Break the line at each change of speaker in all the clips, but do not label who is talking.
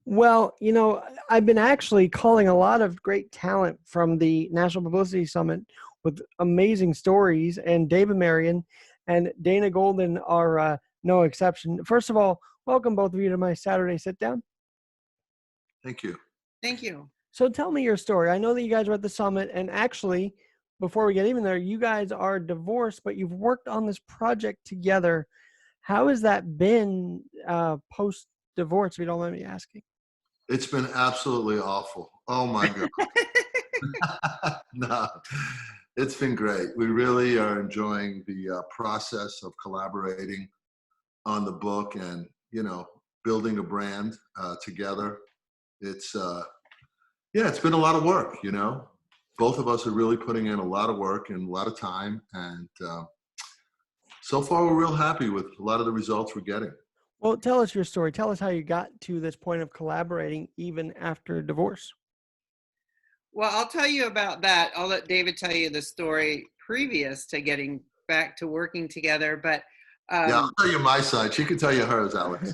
Well, I've been actually calling a lot of great talent from the National Publicity Summit with amazing stories, and David Marion and Dana Golden are no exception. First of all, welcome both of you to my Saturday sit down.
Thank you.
Thank you.
So tell me your story. I know that you guys were at the summit, and actually, before we get even there, you guys are divorced, but you've worked on this project together. How has that been post-divorce, if you don't mind me asking?
It's been absolutely awful. Oh my God. No, it's been great. We really are enjoying the process of collaborating on the book and, building a brand together. It's, it's been a lot of work, Both of us are really putting in a lot of work and a lot of time. And so far, we're real happy with a lot of the results we're getting.
Well, tell us your story. Tell us how you got to this point of collaborating even after divorce.
Well, I'll tell you about that. I'll let David tell you the story previous to getting back to working together. But
yeah, I'll tell you my side. She can tell you hers, Alex.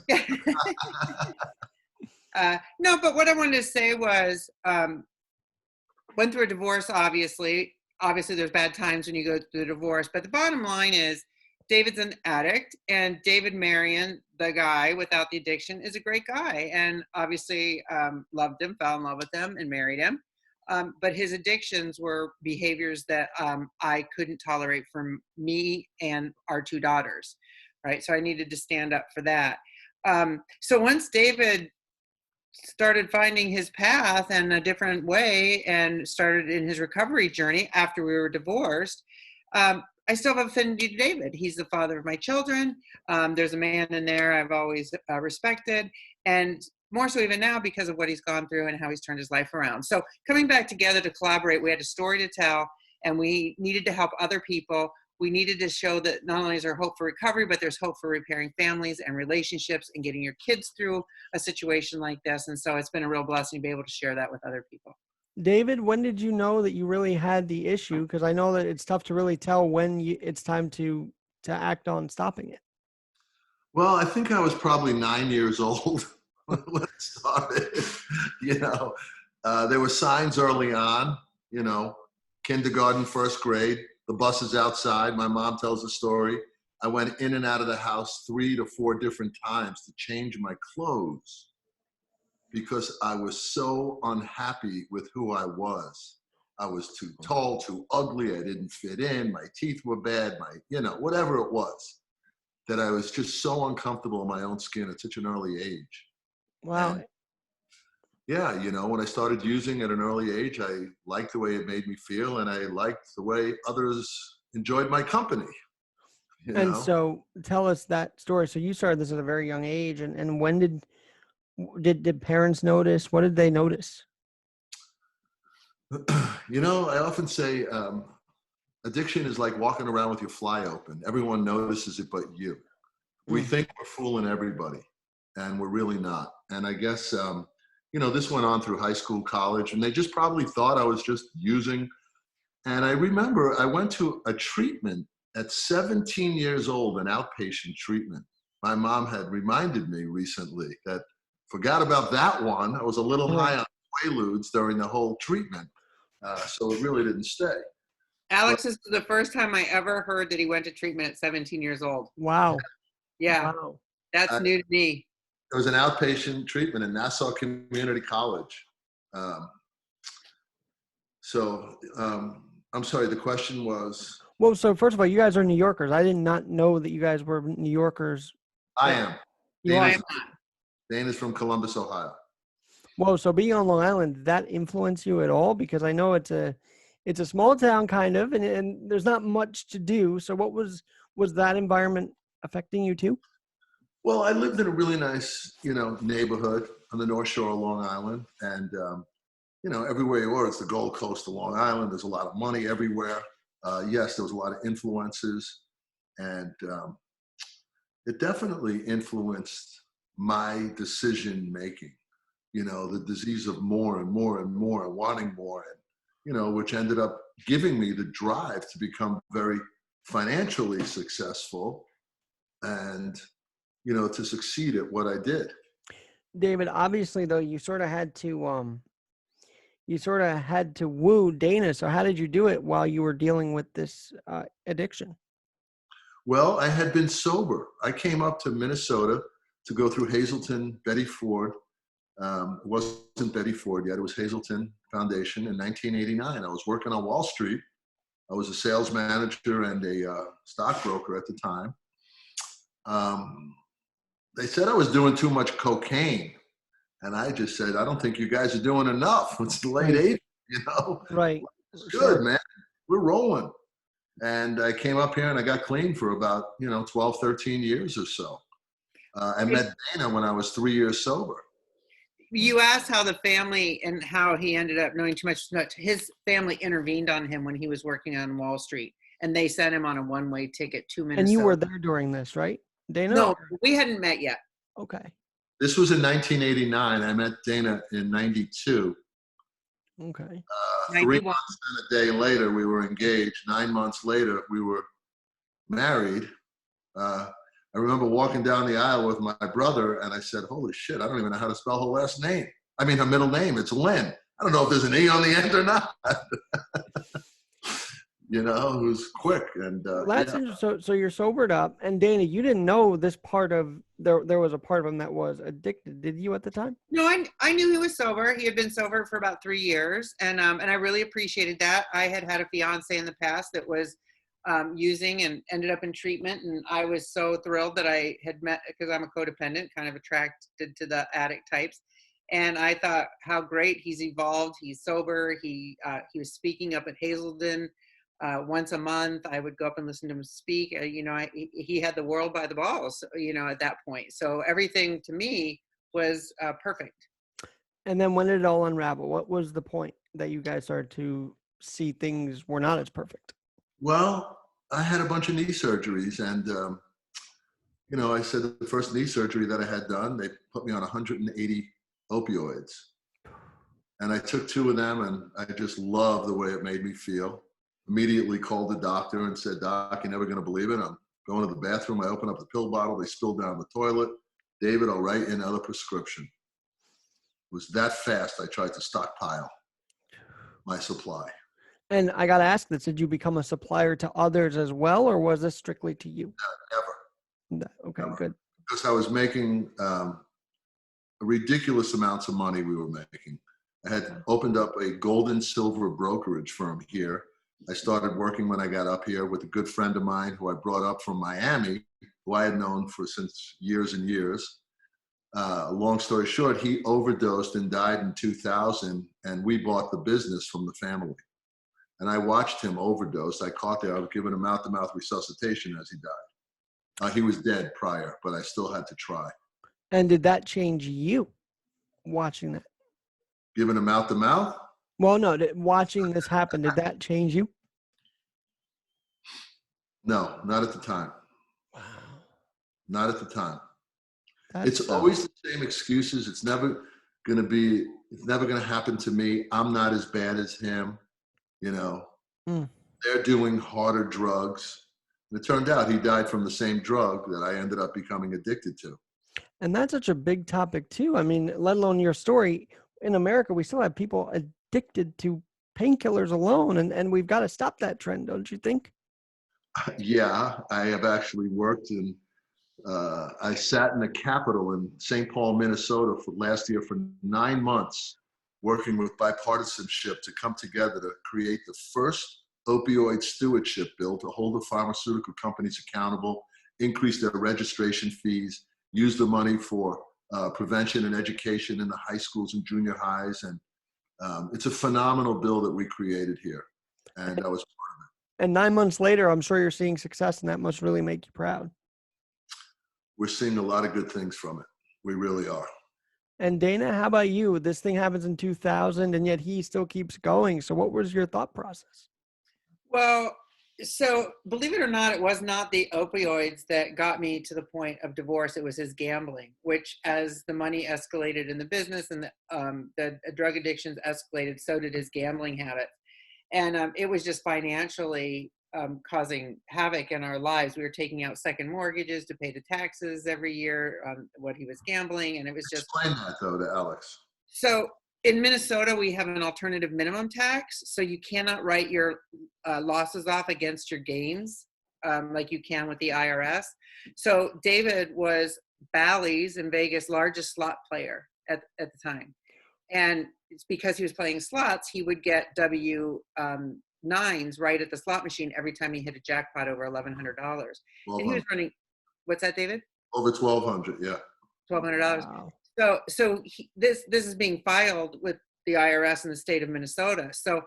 No, but what I wanted to say was, went through a divorce, obviously. Obviously, there's bad times when you go through a divorce. But the bottom line is, David's an addict, and David Marion, the guy without the addiction, is a great guy, and obviously loved him, fell in love with him, and married him. But his addictions were behaviors that I couldn't tolerate from me and our two daughters, right? So I needed to stand up for that. So once David started finding his path in a different way and started in his recovery journey after we were divorced, I still have affinity to David. He's the father of my children. There's a man in there I've always respected, and more so even now because of what he's gone through and how he's turned his life around. So coming back together to collaborate, we had a story to tell, and we needed to help other people. We needed to show that not only is there hope for recovery, but there's hope for repairing families and relationships and getting your kids through a situation like this. And so it's been a real blessing to be able to share that with other people.
David, when did you know that you really had the issue? Because I know that it's tough to really tell when it's time to act on stopping it.
Well, I think I was probably 9 years old when it started. There were signs early on, kindergarten, first grade, the bus is outside. My mom tells a story. I went in and out of the house 3 to 4 different times to change my clothes because I was so unhappy with who I was. I was too tall, too ugly. I didn't fit in. My teeth were bad. Whatever it was, that I was just so uncomfortable in my own skin at such an early age.
Wow.
And yeah, when I started using at an early age, I liked the way it made me feel, and I liked the way others enjoyed my company.
And so tell us that story. So you started this at a very young age, and when did parents notice? What did they notice?
I often say addiction is like walking around with your fly open. Everyone notices it but you. We think we're fooling everybody, and we're really not. And I guess, this went on through high school, college, and they just probably thought I was just using. And I remember I went to a treatment at 17 years old, an outpatient treatment. My mom had reminded me recently that forgot about that one. I was a little high on Quaaludes during the whole treatment, so it really didn't stay.
Alex, this is the first time I ever heard that he went to treatment at 17 years old.
Wow.
Yeah,
wow.
That's new to me.
It was an outpatient treatment in Nassau Community College. I'm sorry, the question was?
Well, so first of all, you guys are New Yorkers. I did not know that you guys were New Yorkers.
I am.
Dana's
is from Columbus, Ohio.
Well, so being on Long Island, did that influence you at all? Because I know it's a small town kind of, and there's not much to do. So what was that environment affecting you too?
Well, I lived in a really nice, neighborhood on the North Shore of Long Island. And, everywhere you were, it's the Gold Coast of Long Island. There's a lot of money everywhere. Yes, there was a lot of influences. And it definitely influenced my decision making, the disease of more and more and more and wanting more, and, which ended up giving me the drive to become very financially successful and, to succeed at what I did.
David, obviously though, you sort of had to woo Dana. So how did you do it while you were dealing with this addiction?
Well, I had been sober. I came up to Minnesota to go through Hazelton Betty Ford. It wasn't Betty Ford yet. It was Hazelton Foundation in 1989. I was working on Wall Street. I was a sales manager and a stockbroker at the time. They said I was doing too much cocaine. And I just said, I don't think you guys are doing enough. It's the late
Right.
80s, you know?
Right.
It's good,
Sure.
man. We're rolling. And I came up here and I got clean for about, 12, 13 years or so. I met Dana when I was 3 years sober.
You asked how the family and how he ended up knowing too much. His family intervened on him when he was working on Wall Street, and they sent him on a one-way ticket to Minnesota.
And you were there during this, right, Dana?
No, we hadn't met yet.
Okay.
This was in 1989. I met Dana in 92.
Okay.
3
91.
months and a day later, we were engaged. 9 months later, we were married. I remember walking down the aisle with my brother, and I said, holy shit, I don't even know how to spell her last name. I mean, her middle name, it's Lynn. I don't know if there's an E on the end or not. It was quick. And
Well, that's interesting. So you're sobered up, and Dana, you didn't know this part of there was a part of him that was addicted, did you at the time?
No, I knew he was sober. He had been sober for about 3 years, and I really appreciated that. I had a fiance in the past that was using and ended up in treatment, and I was so thrilled that I had met, because I'm a codependent, kind of attracted to the addict types. And I thought, how great he's evolved. He's sober. He was speaking up at Hazelden once a month. I would go up and listen to him speak. He had the world by the balls, at that point. So everything to me was perfect.
And then when did it all unravel? What was the point that you guys started to see things were not as perfect?
Well, I had a bunch of knee surgeries, and I said the first knee surgery that I had done, they put me on 180 opioids, and I took 2 of them, and I just loved the way it made me feel. Immediately called the doctor and said, Doc, you're never going to believe it. I'm going to the bathroom. I open up the pill bottle. They spilled down the toilet. David, I'll write you another prescription. It was that fast. I tried to stockpile my supply.
And I got to ask this, did you become a supplier to others as well, or was this strictly to you?
Never.
Okay,
Never.
good.
Because I was making ridiculous amounts of money we were making. I had opened up a gold and silver brokerage firm here. I started working when I got up here with a good friend of mine who I brought up from Miami, who I had known since years and years. Long story short, he overdosed and died in 2000, and we bought the business from the family. And I watched him overdose. I caught there. I was giving him mouth-to-mouth resuscitation as he died. He was dead prior, but I still had to try.
And did that change you watching that?
Giving him mouth-to-mouth?
Well, no, watching this happen, did that change you?
No, not at the time.
Wow.
Not at the time.
That's
It's always the same excuses. It's never going to happen to me. I'm not as bad as him. They're doing harder drugs. And it turned out he died from the same drug that I ended up becoming addicted to.
And that's such a big topic too. I mean, let alone your story. In America, we still have people addicted to painkillers alone, and we've got to stop that trend, don't you think?
Yeah, I have actually worked in, I sat in the Capitol in St. Paul, Minnesota last year for 9 months, working with bipartisanship to come together to create the first opioid stewardship bill to hold the pharmaceutical companies accountable, increase their registration fees, use the money for prevention and education in the high schools and junior highs. And it's a phenomenal bill that we created here. And I was.
And 9 months later, I'm sure you're seeing success, and that must really make you proud.
We're seeing a lot of good things from it. We really are.
And Dana, how about you? This thing happens in 2000, and yet he still keeps going. So what was your thought process?
Well, so believe it or not, it was not the opioids that got me to the point of divorce. It was his gambling, which as the money escalated in the business and the drug addictions escalated, so did his gambling habit. And it was just financially causing havoc in our lives. We were taking out second mortgages to pay the taxes every year on what he was gambling, and it was just
Explain that though to Alex.
so. In Minnesota, we have an alternative minimum tax, so you cannot write your losses off against your gains like you can with the IRS. So David was Bally's in Vegas' largest slot player at the time. And it's because he was playing slots, he would get W-9s right at the slot machine every time he hit a jackpot over $1,100. And he was running, what's that, David?
Over 1,200, yeah.
$1,200.
Wow.
So this is being filed with the IRS in the state of Minnesota. So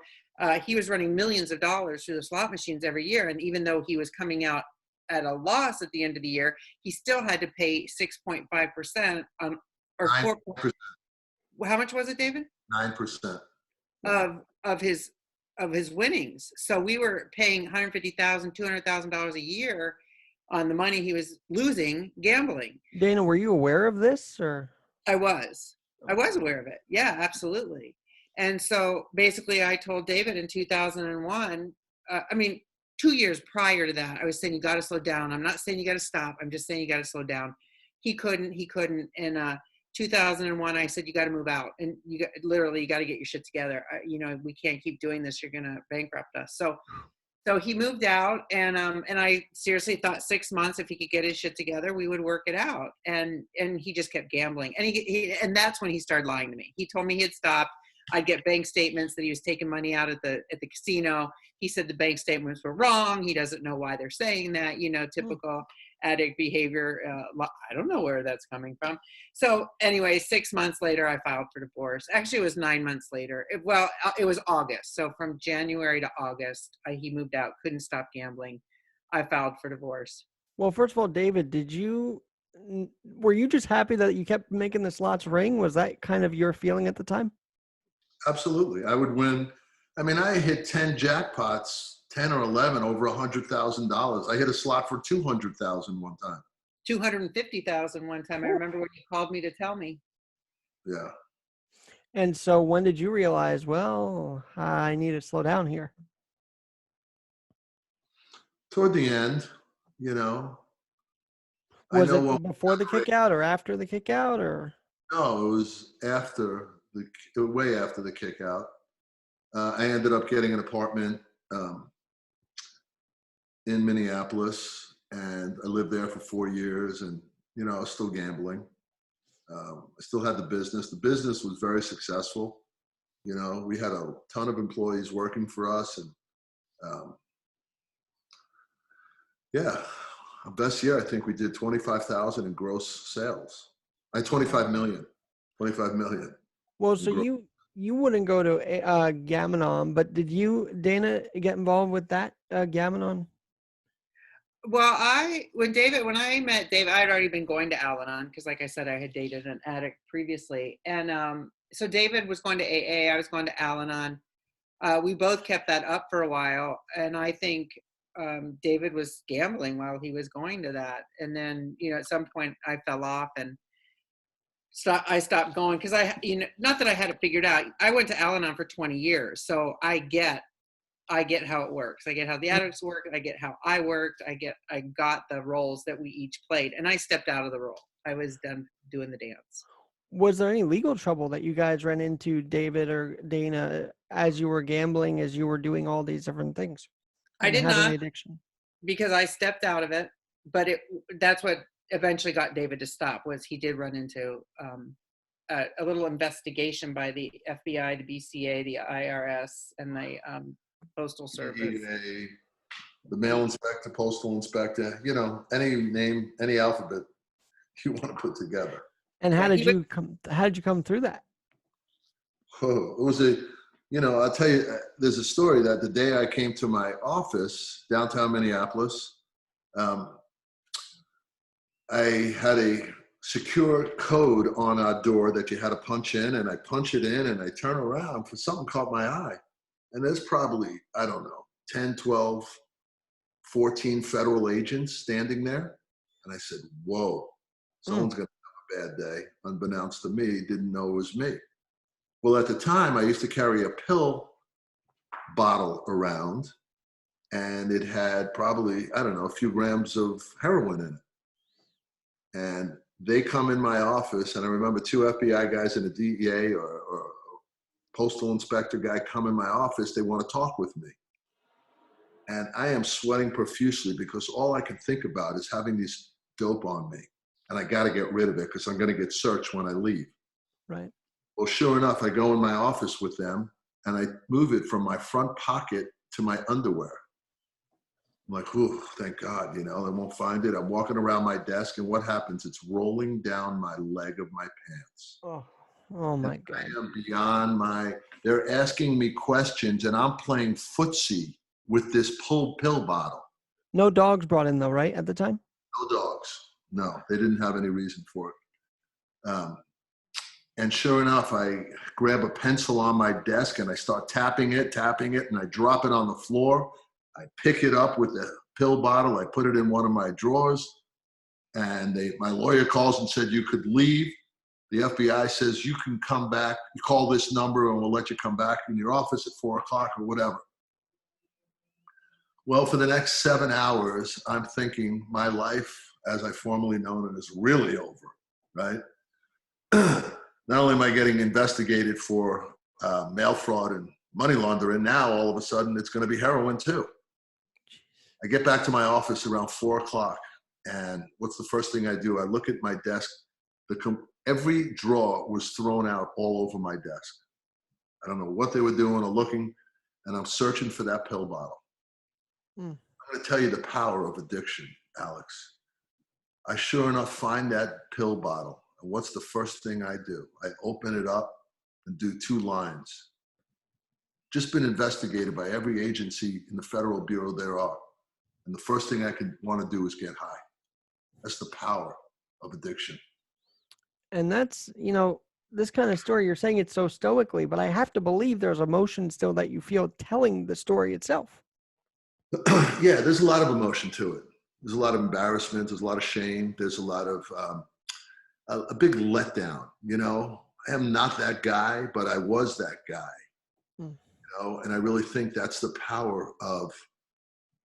he was running millions of dollars through the slot machines every year. And even though he was coming out at a loss at the end of the year, he still had to pay 6.5% or 4%. How much was it, David?
9%.
Of his winnings. So we were paying $150,000, $200,000 a year on the money he was losing gambling.
Dana, were you aware of this, or?
I was aware of it. Yeah, absolutely. And so basically I told David in 2001, 2 years prior to that, I was saying, you got to slow down. I'm not saying you got to stop. I'm just saying you got to slow down. He couldn't. In 2001, I said, you got to move out, and you got to get your shit together. We can't keep doing this. You're going to bankrupt us. So he moved out, and I seriously thought 6 months, if he could get his shit together, we would work it out. And he just kept gambling, and that's when he started lying to me. He told me he had stopped. I'd get bank statements that he was taking money out at the casino. He said the bank statements were wrong. He doesn't know why they're saying that. Typical addict behavior. I don't know where that's coming from. So anyway, 6 months later, I filed for divorce. Actually, it was 9 months later. It was August. So from January to August, he moved out, couldn't stop gambling. I filed for divorce.
Well, first of all, David, were you just happy that you kept making the slots ring? Was that kind of your feeling at the time?
Absolutely. I would win. I hit 10 jackpots, 10 or 11 over $100,000. I hit a slot for 200,000 one time.
250,000 one time. I remember when you called me to tell me.
Yeah.
And so when did you realize, well, I need to slow down here?
Toward the end,
Was it before the kick out or after the kick out, or?
No, it was way after the kick out. I ended up getting an apartment in Minneapolis, and I lived there for 4 years, and I was still gambling. I still had the business. The business was very successful. We had a ton of employees working for us, and our best year, I think we did 25,000 in gross sales. 25 million.
Well, so you wouldn't go to Gamanon, but did you, Dana, get involved with that Gamanon?
Well, when I met David, I had already been going to Al-Anon because, like I said, I had dated an addict previously. And so David was going to AA, I was going to Al-Anon. We both kept that up for a while. And I think David was gambling while he was going to that. And then, at some point I fell off and I stopped going because not that I had it figured out. I went to Al-Anon for 20 years. So I get how it works. I get how the addicts work. I get how I worked. I got the roles that we each played, and I stepped out of the role. I was done doing the dance.
Was there any legal trouble that you guys ran into, David or Dana, as you were gambling, as you were doing all these different things?
I did not,
addiction?
Because I stepped out of it, but that's what eventually got David to stop. Was he did run into a little investigation by the FBI, the BCA, the IRS, and the Postal Service.
The mail inspector, postal inspector, any name, any alphabet you want to put together.
And how did you come through that?
Oh, it was I'll tell you, there's a story that the day I came to my office, downtown Minneapolis, I had a secure code on our door that you had to punch in, and I punch it in and I turn around for something caught my eye. And there's probably, 10, 12, 14 federal agents standing there. And I said, whoa, someone's going to have a bad day. Unbeknownst to me, didn't know it was me. Well, at the time, I used to carry a pill bottle around. and it had probably, I don't know, a few grams of heroin in it. And they come in my office, and I remember two FBI guys and a DEA or postal inspector guy come in my office. They want to talk with me. And I am sweating profusely because all I can think about is having this dope on me. And I got to get rid of it because I'm going to get searched when I leave.
Right.
Well, sure enough, I go in my office with them and I move it from my front pocket to my underwear. I'm like, oh, thank God, they won't find it. I'm walking around my desk, and what happens? It's rolling down my leg of my pants.
Oh my God.
I am beyond they're asking me questions, and I'm playing footsie with this pill bottle.
No dogs brought in though, right, at the time?
No dogs. No, they didn't have any reason for it. And sure enough, I grab a pencil on my desk and I start tapping it, and I drop it on the floor. I pick it up with the pill bottle. I put it in one of my drawers, and my lawyer calls and said, you could leave. The FBI says, you can come back. You call this number and we'll let you come back in your office at 4 o'clock or whatever. Well, for the next 7 hours, I'm thinking my life, as I formerly known it, is really over, right? Not only am I getting investigated for mail fraud and money laundering, now all of a sudden it's going to be heroin too. I get back to my office around 4 o'clock, and what's the first thing I do? I look at my desk. Every drawer was thrown out all over my desk. I don't know what they were doing or looking, and I'm searching for that pill bottle. I'm going to tell you the power of addiction, Alex. I sure enough find that pill bottle, and what's the first thing I do? I open it up and do 2 lines. Just been investigated by every agency in the Federal Bureau there are. And the first thing I could want to do is get high. That's the power of addiction.
And that's, this kind of story, you're saying it so stoically, but I have to believe there's emotion still that you feel telling the story itself.
Yeah, there's a lot of emotion to it. There's a lot of embarrassment. There's a lot of shame. There's a lot of a big letdown. I am not that guy, but I was that guy. And I really think that's the power of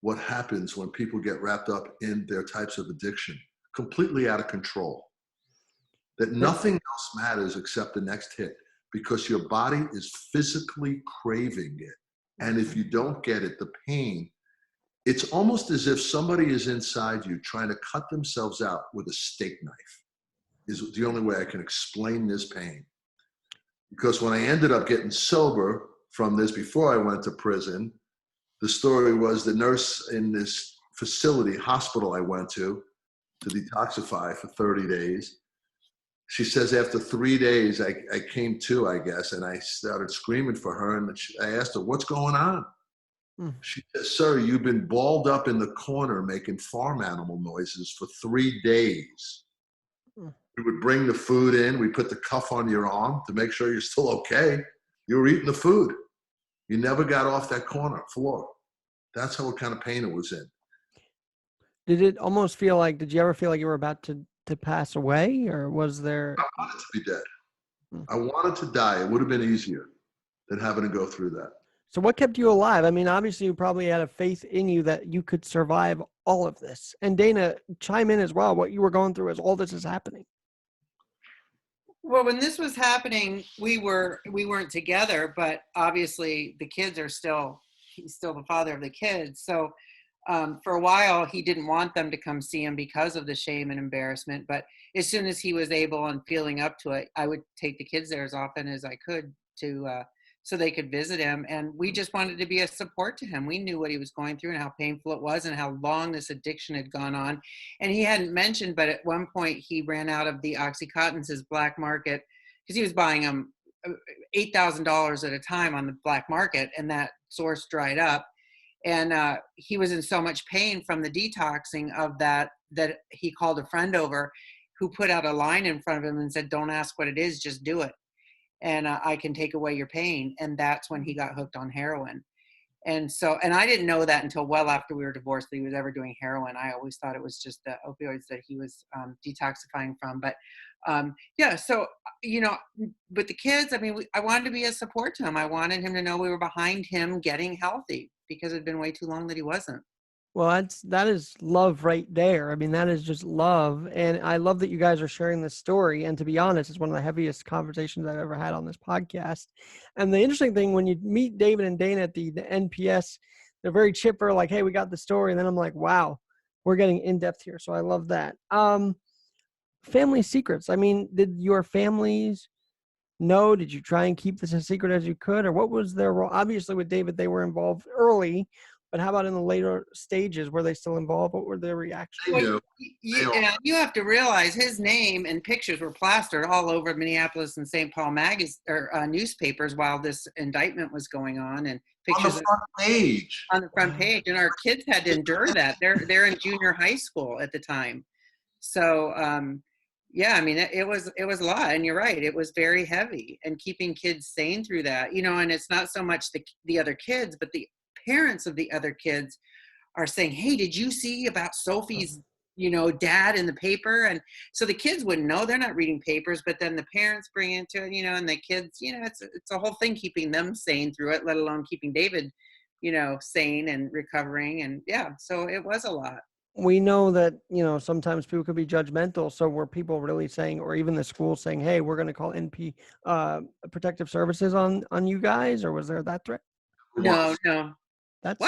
what happens when people get wrapped up in their types of addiction, completely out of control. That nothing else matters except the next hit, because your body is physically craving it. And if you don't get it, the pain, it's almost as if somebody is inside you trying to cut themselves out with a steak knife, is the only way I can explain this pain. Because when I ended up getting sober from this before I went to prison, the story was the nurse in this hospital I went to detoxify for 30 days. She says after 3 days, I came to, I guess, and I started screaming for her. And I asked her, what's going on? She says, sir, you've been balled up in the corner making farm animal noises for 3 days. We would bring the food in. We put the cuff on your arm to make sure you're still okay. You were eating the food. You never got off that corner floor. That's what kind of pain it was in.
Did it almost feel like, did you ever feel like you were about to pass away, or was there?
I wanted to be dead. I wanted to die. It would have been easier than having to go through that.
So what kept you alive? I mean, obviously you probably had a faith in you that you could survive all of this. And Dana, chime in as well, what you were going through as all this is happening.
Well, when this was happening, we weren't together, but obviously the kids he's still the father of the kids. So for a while, he didn't want them to come see him because of the shame and embarrassment. But as soon as he was able and feeling up to it, I would take the kids there as often as I could so they could visit him. And we just wanted to be a support to him. We knew what he was going through and how painful it was and how long this addiction had gone on. And he hadn't mentioned, but at one point he ran out of the Oxycontins, his black market, because he was buying them $8,000 at a time on the black market, and that source dried up. And he was in so much pain from the detoxing of that he called a friend over who put out a line in front of him and said, don't ask what it is, just do it. And I can take away your pain. And that's when he got hooked on heroin. And I didn't know that until well after we were divorced that he was ever doing heroin. I always thought it was just the opioids that he was detoxifying from. But so, with the kids, I mean, I wanted to be a support to him. I wanted him to know we were behind him getting healthy, because it had been way too long that he wasn't.
Well, that is love right there. I mean, that is just love. And I love that you guys are sharing this story. And to be honest, it's one of the heaviest conversations I've ever had on this podcast. And the interesting thing, when you meet David and Dana at the NPS, they're very chipper, like, hey, we got the story. And then I'm like, wow, we're getting in depth here. So I love that. Family secrets. I mean, did your families know? Did you try and keep this as secret as you could? Or what was their role? Obviously, with David, they were involved early. But how about in the later stages? Were they still involved? What were their reactions?
They
Well,
knew.
you have to realize his name and pictures were plastered all over Minneapolis and St. Paul newspapers while this indictment was going on, and
On the
pictures
front page.
on the front page. And our kids had to endure that. They're in junior high school at the time, so yeah, I mean, it was a lot, and you're right, it was very heavy, and keeping kids sane through that, and it's not so much the other kids, but the parents of the other kids are saying, hey, did you see about Sophie's dad in the paper? And so the kids wouldn't know, they're not reading papers, but then the parents bring into it, and the kids, it's a whole thing keeping them sane through it, let alone keeping David sane and recovering. And yeah, so it was a lot.
We know that, sometimes people could be judgmental. So were people really saying, or even the school saying, hey, we're going to call NP protective services on you guys? Or was there that threat?
No.
That's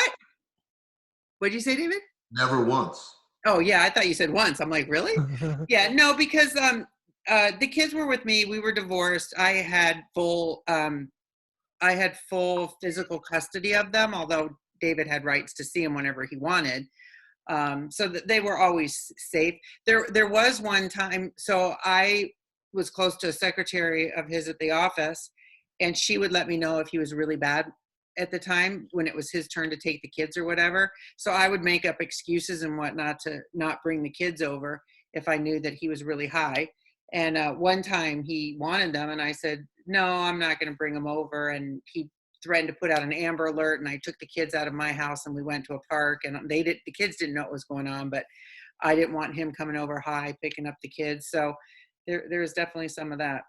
What'd you say, David?
Never once.
Oh yeah, I thought you said once. I'm like, really? Yeah, no, because the kids were with me. We were divorced. I had full physical custody of them, although David had rights to see them whenever he wanted. So that they were always safe. There was one time, so I was close to a secretary of his at the office, and she would let me know if he was really bad at the time when it was his turn to take the kids or whatever. So I would make up excuses and whatnot to not bring the kids over if I knew that he was really high. And one time he wanted them, and I said, no, I'm not going to bring them over. And he threatened to put out an Amber Alert, and I took the kids out of my house and we went to a park, and the kids didn't know what was going on, but I didn't want him coming over high, picking up the kids. So there was definitely some of that.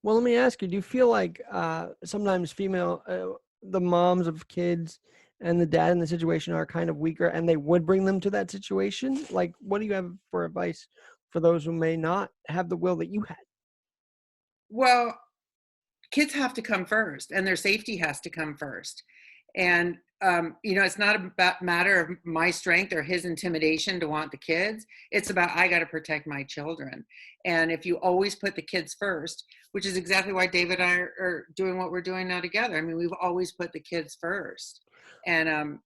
Well, let me ask you, do you feel like sometimes the moms of kids and the dad in the situation are kind of weaker and they would bring them to that situation? Like, what do you have for advice for those who may not have the will that you had?
Well, kids have to come first, and their safety has to come first. And, it's not a matter of my strength or his intimidation to want the kids. It's about, I got to protect my children. And if you always put the kids first, which is exactly why David and I are doing what we're doing now together. I mean, we've always put the kids first. And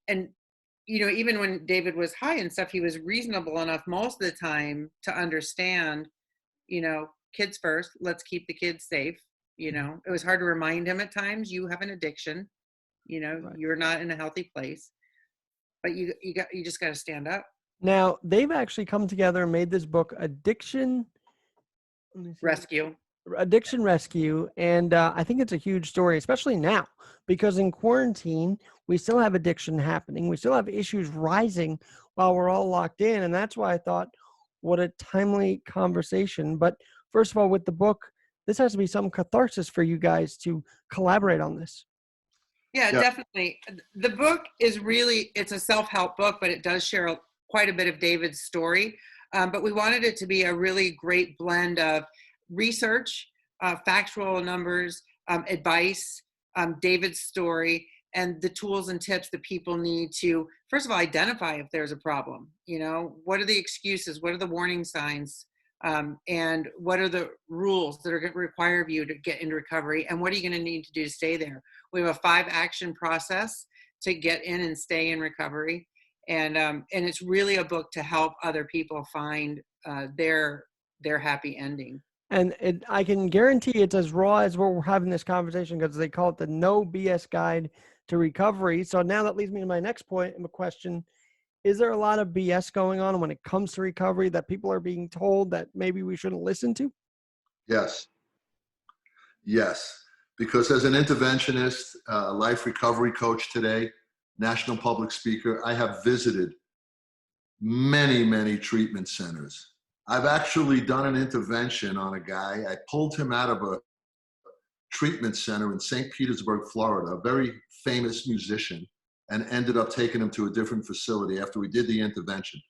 even when David was high and stuff, he was reasonable enough most of the time to understand, kids first, let's keep the kids safe. It was hard to remind him at times, you have an addiction, right. You're not in a healthy place, but you just got to stand up.
Now, they've actually come together and made this book, Addiction
Rescue.
And I think it's a huge story, especially now, because in quarantine, we still have addiction happening. We still have issues rising while we're all locked in. And that's why I thought, what a timely conversation. But first of all, with the book, this has to be some catharsis for you guys to collaborate on this.
Yeah, definitely. The book is it's a self-help book, but it does share quite a bit of David's story. But we wanted it to be a really great blend of research, factual numbers, advice, David's story, and the tools and tips that people need to, first of all, identify if there's a problem. What are the excuses? What are the warning signs? And what are the rules that are going to require of you to get into recovery? And what are you going to need to do to stay there? We have a 5-action process to get in and stay in recovery. And it's really a book to help other people find their happy ending.
And I can guarantee it's as raw as we're having this conversation, because they call it the No BS Guide to Recovery. So now that leads me to my next point and question. Is there a lot of BS going on when it comes to recovery that people are being told that maybe we shouldn't listen to?
Yes. Because as an interventionist, life recovery coach today, national public speaker, I have visited many, many treatment centers. I've actually done an intervention on a guy. I pulled him out of a treatment center in St. Petersburg, Florida, a very famous musician. and ended up taking him to a different facility after we did the intervention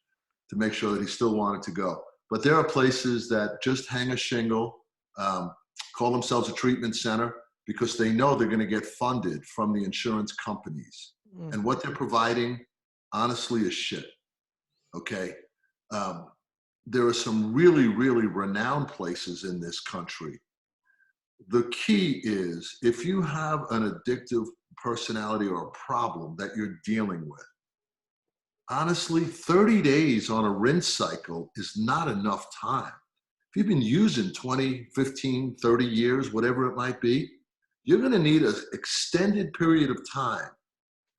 to make sure that he still wanted to go. But there are places that just hang a shingle, call themselves a treatment center, because they know they're going to get funded from the insurance companies. And what they're providing, honestly, is shit. Okay? There are some really, really renowned places in this country. The key is, if you have an addictive personality or a problem that you're dealing with, honestly, 30 days on a rinse cycle is not enough time. If you've been using 20, 15, 30 years, whatever it might be, you're going to need an extended period of time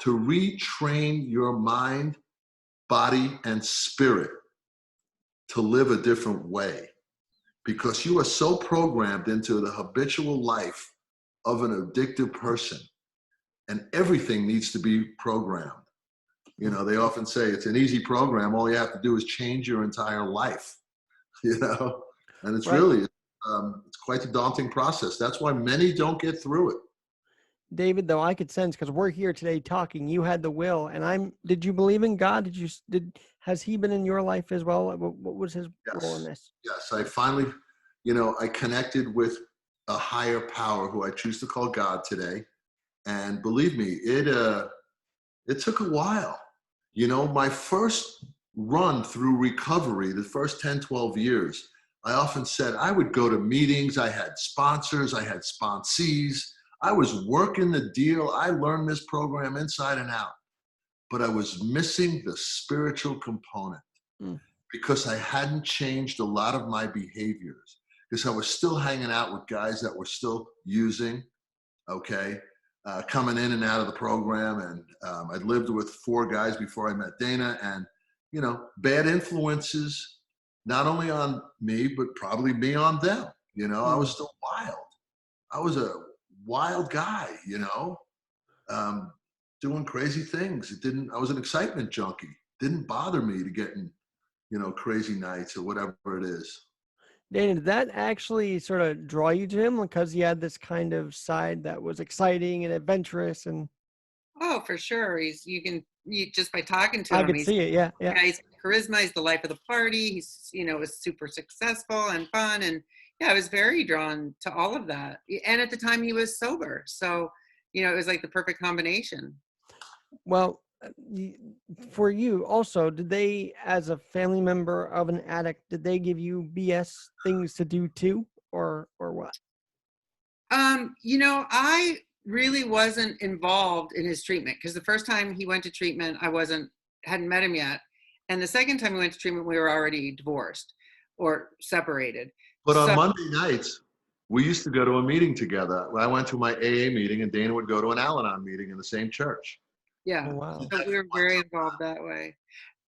to retrain your mind, body, and spirit to live a different way, because you are so programmed into the habitual life of an addictive person, and everything needs to be programmed. You know, they often say it's an easy program. All you have to do is change your entire life, you know, and it's
Right.
really, it's quite a daunting process. That's why many don't get through it.
David, though, I could sense, because we're here today talking, you had the will, and did you believe in God? Has he been in your life as well? What was his role in this?
Yes. I finally, I connected with a higher power who I choose to call God today. And believe me, it took a while. My first run through recovery, the first 10, 12 years, I often said I would go to meetings. I had sponsors, I had sponsees. I was working the deal. I learned this program inside and out, but I was missing the spiritual component because I hadn't changed a lot of my behaviors, because I was still hanging out with guys that were still using, coming in and out of the program. And I'd lived with 4 guys before I met Dana, and, bad influences, not only on me, but probably me on them. I was still wild. I was a wild guy, doing crazy things. I was an excitement junkie. Didn't bother me to get in, crazy nights or whatever it is.
Dana, did that actually sort of draw you to him because he had this kind of side that was exciting and adventurous? And
Oh, for sure. You just by talking to
I
him,
could see it. Yeah.
he's charisma. He's the life of the party. He's, was super successful and fun. And yeah, I was very drawn to all of that. And at the time he was sober. So, it was like the perfect combination.
Well, for you also, did they, as a family member of an addict, did they give you BS things to do too, or what?
I really wasn't involved in his treatment, because the first time he went to treatment, hadn't met him yet. And the second time we went to treatment, we were already divorced or separated.
But on Monday nights, we used to go to a meeting together. I went to my AA meeting, and Dana would go to an Al-Anon meeting in the same church.
Yeah.
Oh, wow.
So we were very involved that way.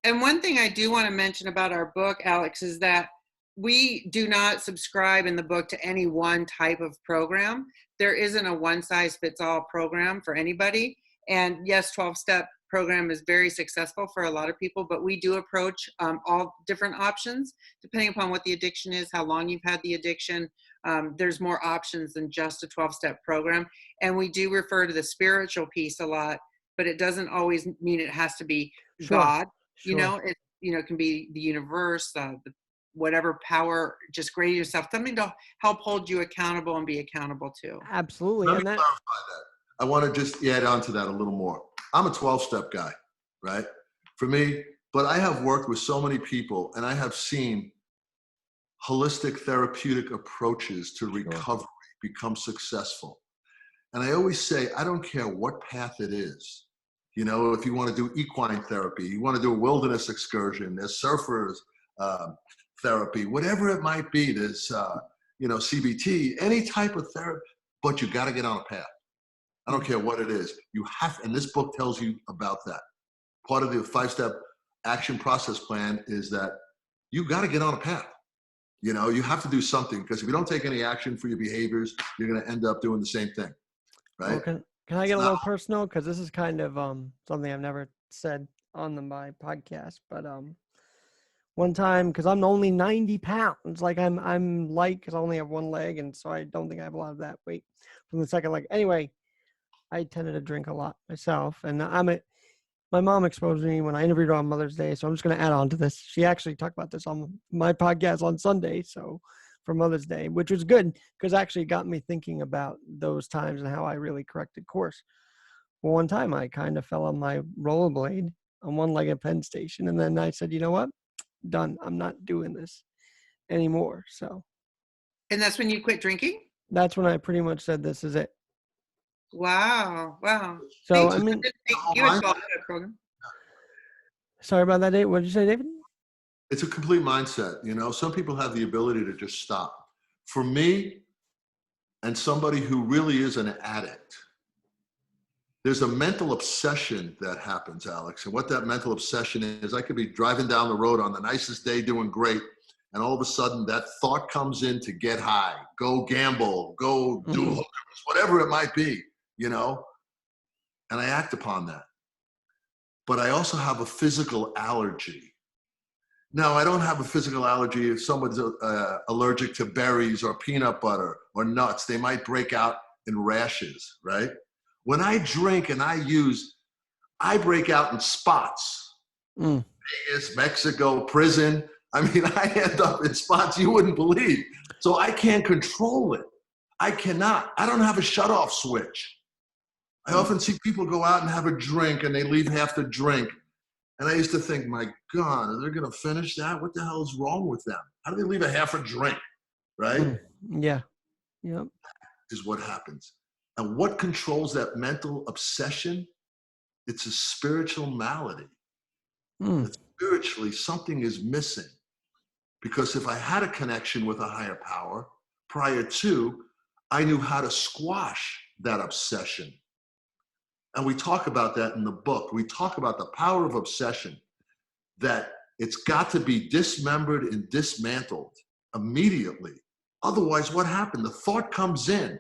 And one thing I do want to mention about our book, Alex, is that we do not subscribe in the book to any one type of program. There isn't a one-size-fits-all program for anybody. And yes, 12-step program is very successful for a lot of people, but we do approach all different options depending upon what the addiction is, how long you've had the addiction. There's more options than just a 12-step program. And we do refer to the spiritual piece a lot, but it doesn't always mean it has to be God.
Sure.
It can be the universe, whatever power, just greater yourself, something to help hold you accountable and be accountable to.
Absolutely.
Let me clarify that. I want to just add on to that a little more. I'm a 12-step guy, right? For me, but I have worked with so many people, and I have seen holistic therapeutic approaches to recovery become successful. And I always say, I don't care what path it is. If you want to do equine therapy, you want to do a wilderness excursion, there's surfers therapy, whatever it might be, there's, CBT, any type of therapy, but you got to get on a path. I don't care what it is. You have, and this book tells you about that. Part of the 5-step action process plan is that you got to get on a path. You have to do something, because if you don't take any action for your behaviors, you're going to end up doing the same thing, right?
Well, can I get a little personal? Because this is kind of something I've never said on my podcast. But one time, because I'm only 90 pounds, like I'm light because I only have one leg, and so I don't think I have a lot of that weight from the second leg. Anyway, I tended to drink a lot myself, and My mom exposed me when I interviewed her on Mother's Day, so I'm just going to add on to this. She actually talked about this on my podcast on Sunday, so for Mother's Day, which was good because actually got me thinking about those times and how I really corrected course. Well, one time I kind of fell on my rollerblade on one leg at Penn Station, and then I said, you know what? Done. I'm not doing this anymore. So
And that's when you quit drinking?
that's when I pretty much said, this is it.
Wow. Wow.
So,
Thank
I
you.
mean,
You had followed that program.
sorry about that, Dave. What did you say, David?
It's a complete mindset. You know, some people have the ability to just stop. For me, and somebody who really is an addict, there's a mental obsession that happens, Alex. And what that mental obsession is, I could be driving down the road on the nicest day doing great. And all of a sudden that thought comes in to get high, go gamble, go do hookers, whatever it might be, you know, and I act upon that. But I also have a physical allergy. Now, I don't have a physical allergy if someone's allergic to berries or peanut butter or nuts. They might break out in rashes, right? When I drink and I use, I break out in spots. Vegas, Mexico, prison. I mean, I end up in spots you wouldn't believe. So I can't control it. I cannot. I don't have a shutoff switch. I often see people go out and have a drink and they leave half the drink. And I used to think, my God, are they going to finish that? What the hell is wrong with them? How do they leave a half a drink, right?
Yeah. Yep.
Is what happens. And what controls that mental obsession? It's a spiritual malady. Spiritually, something is missing. Because if I had a connection with a higher power prior to, I knew how to squash that obsession. And we talk about that in the book. We talk about the power of obsession, that it's got to be dismembered and dismantled immediately. Otherwise, what happened? The thought comes in.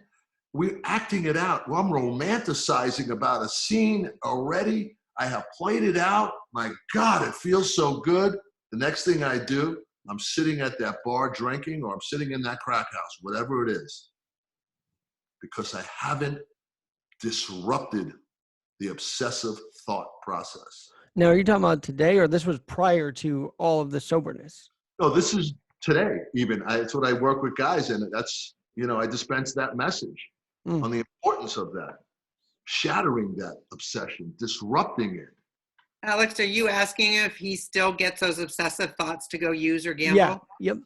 We're acting it out. Well, I'm romanticizing about a scene already. I have played it out. My God, it feels so good. The next thing I do, I'm sitting at that bar drinking, or I'm sitting in that crack house, whatever it is, because I haven't disrupted the obsessive thought process.
Now, are you talking about today, or this was prior to all of the soberness?
No, this is today even. It's what I work with guys in. That's, you know, I dispense that message on the importance of that, shattering that obsession, disrupting it.
Alex, are you asking if he still gets those obsessive thoughts to go use or gamble?
Yeah. Yep.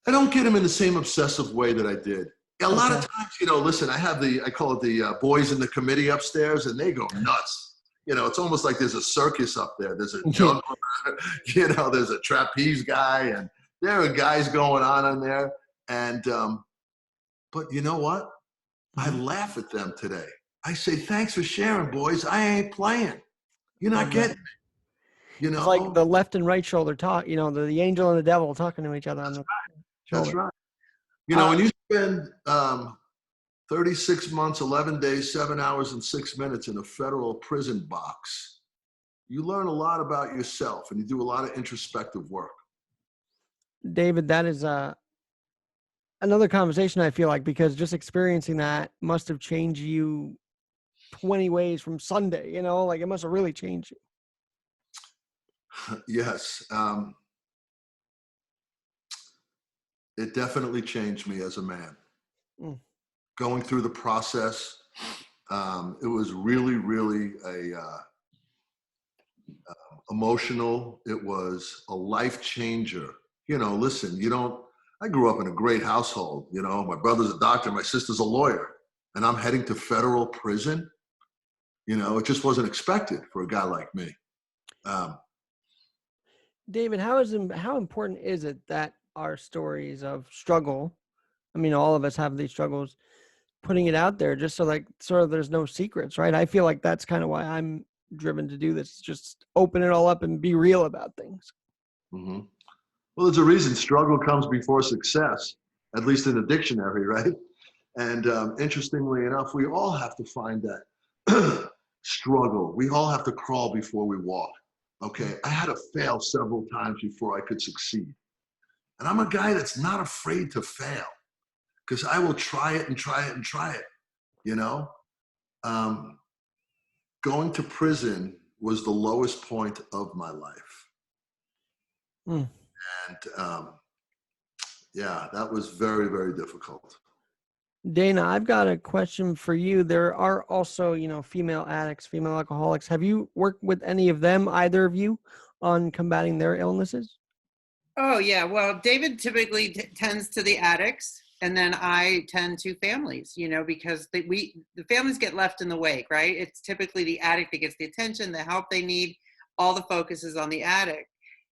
I don't get him in the same obsessive way that I did. A lot of times, you know, listen, I call it the boys in the committee upstairs, and they go nuts. You know, it's almost like there's a circus up there. There's a juggler, you know, there's a trapeze guy, and there are guys going on in there. And, but you know what? I laugh at them today. I say, thanks for sharing, boys. I ain't playing. You're not getting it. You know?
It's like the left and right shoulder talk, you know, the angel and the devil talking to each other on the shoulder.
That's right. You know, when you spend 36 months, 11 days, 7 hours, and 6 minutes in a federal prison box, you learn a lot about yourself and you do a lot of introspective work.
David, that is another conversation, I feel like, because just experiencing that must have changed you 20 ways from Sunday, you know, like it must have really changed you.
Yes. It definitely changed me as a man. Going through the process, it was really, really emotional. It was a life changer. You know, listen, I grew up in a great household. You know, my brother's a doctor, my sister's a lawyer, and I'm heading to federal prison. You know, it just wasn't expected for a guy like me.
David, how important is it that our stories of struggle, I mean, all of us have these struggles, putting it out there just so like sort of there's no secrets, right? I feel like that's kind of why I'm driven to do this, just open it all up and be real about things.
Mm-hmm. Well, there's a reason struggle comes before success, at least in the dictionary, right? And interestingly enough, we all have to find that struggle. We all have to crawl before we walk. Okay, I had to fail several times before I could succeed. And I'm a guy that's not afraid to fail, because I will try it and try it and try it, you know? going to prison was the lowest point of my life.
Mm.
And yeah, that was very, very difficult.
Dana, I've got a question for you. There are also, female addicts, female alcoholics. Have you worked with any of them, either of you, on combating their illnesses?
Oh yeah, well, David typically tends to the addicts, and then I tend to families. Because the families get left in the wake, right? It's typically the addict that gets the attention, the help they need. All the focus is on the addict,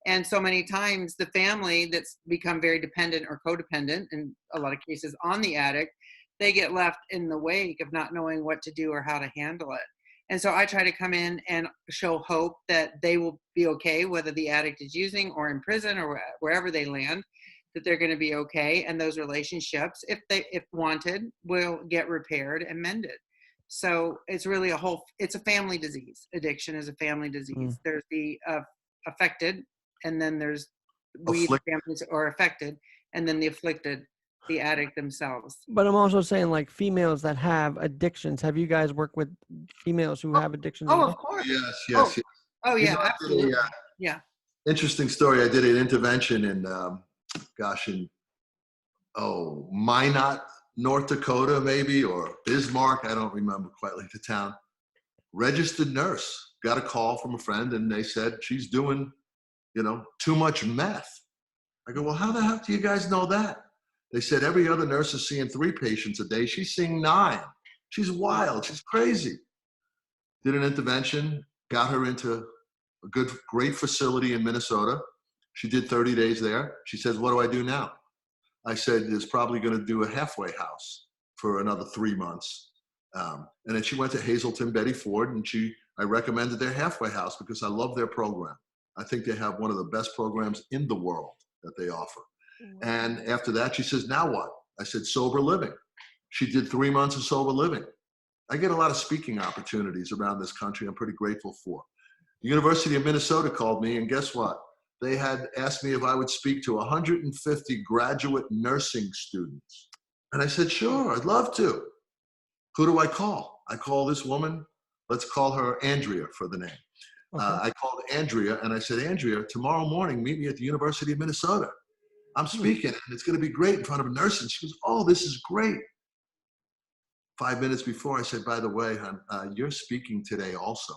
and so many times the family that's become very dependent or codependent, in a lot of cases, on the addict, they get left in the wake of not knowing what to do or how to handle it. And so I try to come in and show hope that they will be okay, whether the addict is using or in prison or wherever they land, that they're going to be okay. And those relationships, if wanted, will get repaired and mended. So it's really it's a family disease. Addiction is a family disease. There's the affected, and then there's families are affected, and then the afflicted, the addict themselves.
But I'm also saying, like, females that have addictions. Have you guys worked with females who have addictions?
Oh, of course.
Yes.
Oh yeah, absolutely. Yeah.
Interesting story. I did an intervention in, Minot, North Dakota, maybe, or Bismarck. I don't remember quite like the town. Registered nurse. Got a call from a friend, and they said she's doing, too much meth. I go, well, how the heck do you guys know that? They said every other nurse is seeing 3 patients a day. She's seeing 9. She's wild. She's crazy. Did an intervention, got her into a great facility in Minnesota. She did 30 days there. She says, what do I do now? I said, there's probably going to do a halfway house for another 3 months. And then she went to Hazleton, Betty Ford, and I recommended their halfway house because I love their program. I think they have one of the best programs in the world that they offer. And after that, she says, now what? I said, sober living. She did 3 months of sober living. I get a lot of speaking opportunities around this country I'm pretty grateful for. The University of Minnesota called me, and guess what? They had asked me if I would speak to 150 graduate nursing students. And I said, sure, I'd love to. Who do I call? I call this woman. Let's call her Andrea for the name. Okay. I called Andrea, and I said, Andrea, tomorrow morning, meet me at the University of Minnesota. I'm speaking, and it's going to be great in front of a nurse. And she goes, oh, this is great. 5 minutes before, I said, by the way, hon, you're speaking today also.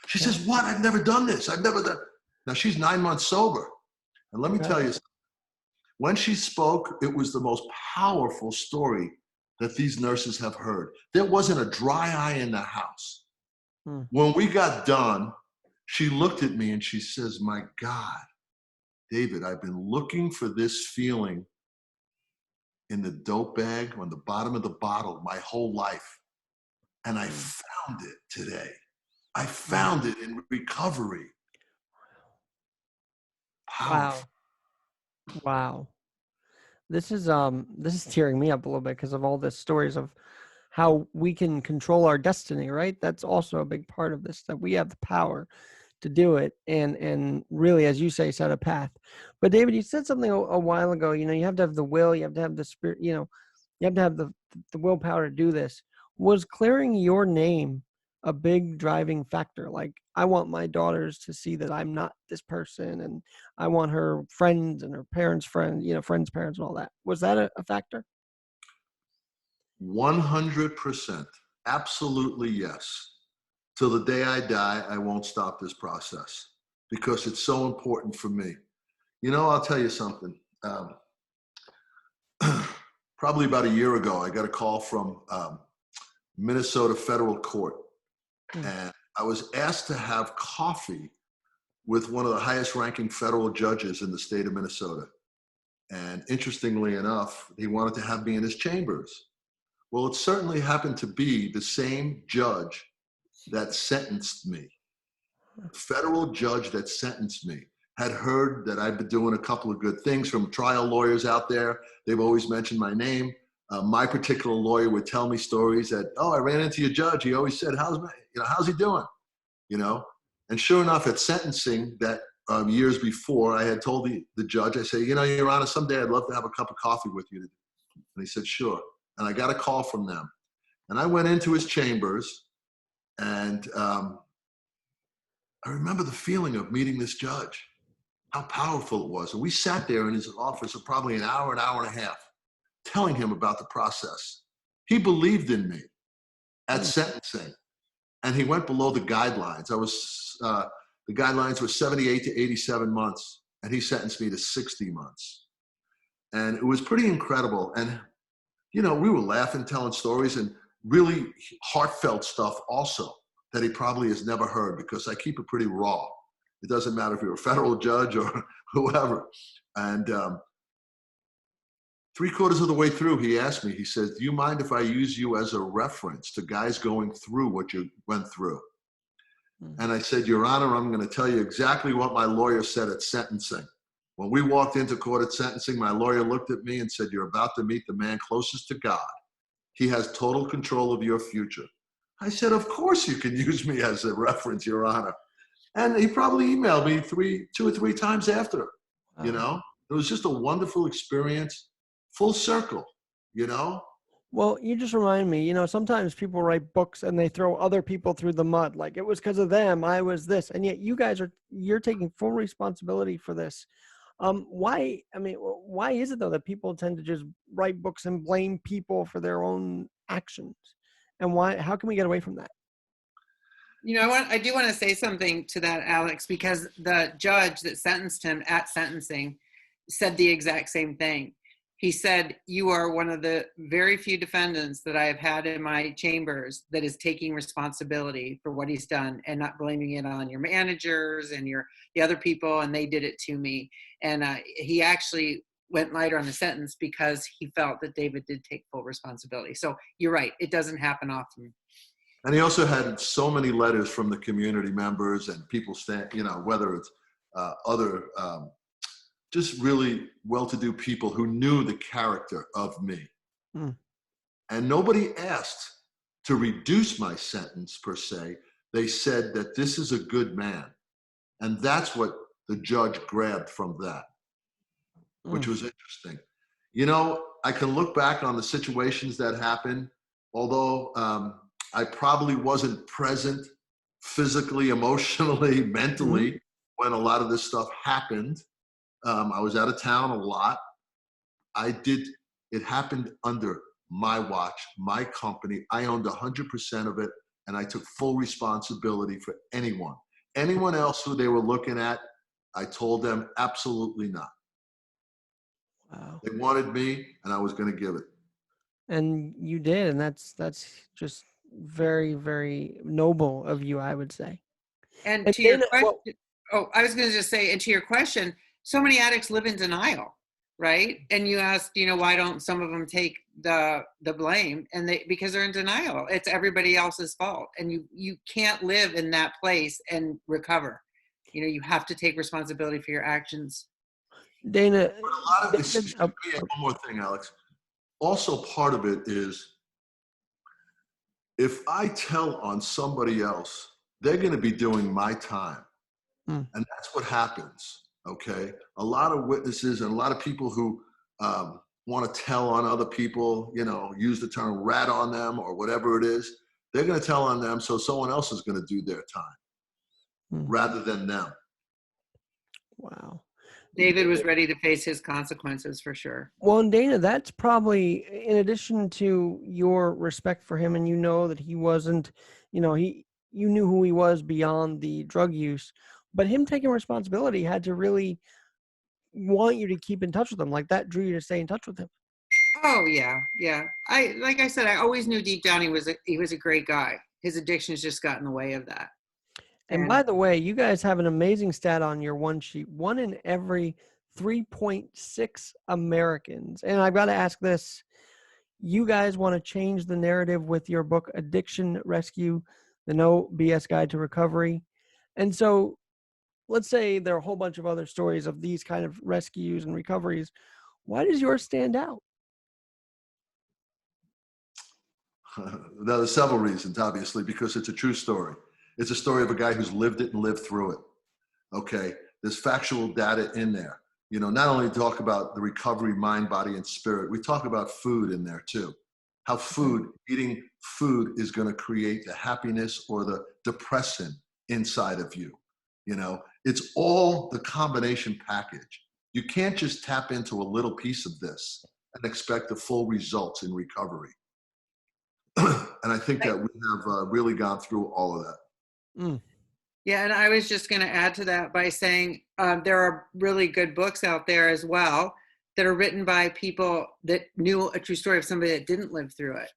She says, what? I've never done this. I've never done. Now, she's 9 months sober. And let me tell you something. When she spoke, it was the most powerful story that these nurses have heard. There wasn't a dry eye in the house. When we got done, she looked at me and she says, my God, David, I've been looking for this feeling in the dope bag on the bottom of the bottle my whole life. And I found it today. I found it in recovery. Powerful.
Wow. This is tearing me up a little bit because of all the stories of how we can control our destiny, right? That's also a big part of this, that we have the power to do it and really, as you say, set a path. But David, you said something a while ago, you have to have the will, you have to have the spirit, you have to have the willpower to do this. Was clearing your name a big driving factor? Like, I want my daughters to see that I'm not this person, and I want her friends and her parents' friends, friends' parents and all that. Was that a factor?
100%. Absolutely, yes. Till the day I die, I won't stop this process because it's so important for me. I'll tell you something. Probably about a year ago, I got a call from Minnesota Federal Court. And I was asked to have coffee with one of the highest ranking federal judges in the state of Minnesota. And interestingly enough, he wanted to have me in his chambers. Well, it certainly happened to be the same judge that sentenced me. The federal judge that sentenced me had heard that I've been doing a couple of good things from trial lawyers out there. They've always mentioned my name. My particular lawyer would tell me stories that, oh, I ran into your judge. He always said, how's he doing? And sure enough, at sentencing that years before, I had told the judge, I said, Your Honor, someday I'd love to have a cup of coffee with you. And he said, sure. And I got a call from them. And I went into his chambers, And I remember the feeling of meeting this judge, how powerful it was. And we sat there in his office for probably an hour and a half, telling him about the process. He believed in me at sentencing, and he went below the guidelines. The guidelines were 78 to 87 months, and he sentenced me to 60 months. And it was pretty incredible. And, we were laughing, telling stories, and really heartfelt stuff also that he probably has never heard, because I keep it pretty raw. It doesn't matter if you're a federal judge or whoever. And 3/4 of the way through, he asked me, he says, do you mind if I use you as a reference to guys going through what you went through? And I said, Your Honor, I'm going to tell you exactly what my lawyer said at sentencing. When we walked into court at sentencing, my lawyer looked at me and said, you're about to meet the man closest to God. He has total control of your future. I said, of course you can use me as a reference, Your Honor. And he probably emailed me 2 or 3 times after, It was just a wonderful experience, full circle,
Well, you just remind me, sometimes people write books and they throw other people through the mud. Like, it was because of them, I was this. And yet you're taking full responsibility for this. Why is it though that people tend to just write books and blame people for their own actions? And how can we get away from that?
I do want to say something to that, Alex, because the judge that sentenced him at sentencing said the exact same thing. He said, you are one of the very few defendants that I have had in my chambers that is taking responsibility for what he's done and not blaming it on your managers and the other people, and they did it to me. And he actually went lighter on the sentence because he felt that David did take full responsibility. So you're right, it doesn't happen often.
And he also had so many letters from the community members and people, whether it's other just really well-to-do people who knew the character of me. And nobody asked to reduce my sentence per se. They said that this is a good man. And that's what the judge grabbed from that, which was interesting. I can look back on the situations that happened, although I probably wasn't present physically, emotionally, mentally when a lot of this stuff happened. I was out of town a lot. It happened under my watch, my company. I owned 100% of it, and I took full responsibility for anyone. Anyone else who they were looking at, I told them absolutely not.
Wow.
They wanted me, and I was going to give it.
And you did, and that's just very, very noble of you, I would say.
And to your question, I was going to just say, and to your question, so many addicts live in denial, right? And you ask, why don't some of them take the blame? And because they're in denial. It's everybody else's fault, and you can't live in that place and recover. You have to take responsibility for your actions.
Dana,
but a lot of this. One more thing, Alex. Also, part of it is if I tell on somebody else, they're going to be doing my time, and that's what happens. Okay, a lot of witnesses and a lot of people who want to tell on other people, use the term rat on them or whatever it is. They're going to tell on them, so someone else is going to do their time rather than them.
Wow.
David was ready to face his consequences for sure.
Well, and Dana, that's probably, in addition to your respect for him, and that he wasn't, you knew who he was beyond the drug use, but him taking responsibility had to really want you to keep in touch with him. Like, that drew you to stay in touch with him.
Oh yeah. Like I said, I always knew deep down he was a great guy. His addictions just got in the way of that.
And by the way, you guys have an amazing stat on your one sheet. 1 in every 3.6 Americans. And I've got to ask this. You guys want to change the narrative with your book, Addiction Rescue, the No BS Guide to Recovery. And so let's say there are a whole bunch of other stories of these kind of rescues and recoveries. Why does yours stand out?
There's several reasons, obviously, because it's a true story. It's a story of a guy who's lived it and lived through it. Okay, there's factual data in there. Not only talk about the recovery, mind, body, and spirit, we talk about food in there too. How eating food is going to create the happiness or the depression inside of you. You know, it's all the combination package. You can't just tap into a little piece of this and expect the full results in recovery. And I think that we have really gone through all of that.
Mm.
Yeah, and I was just going to add to that by saying there are really good books out there as well that are written by people that knew a true story of somebody that didn't live through it,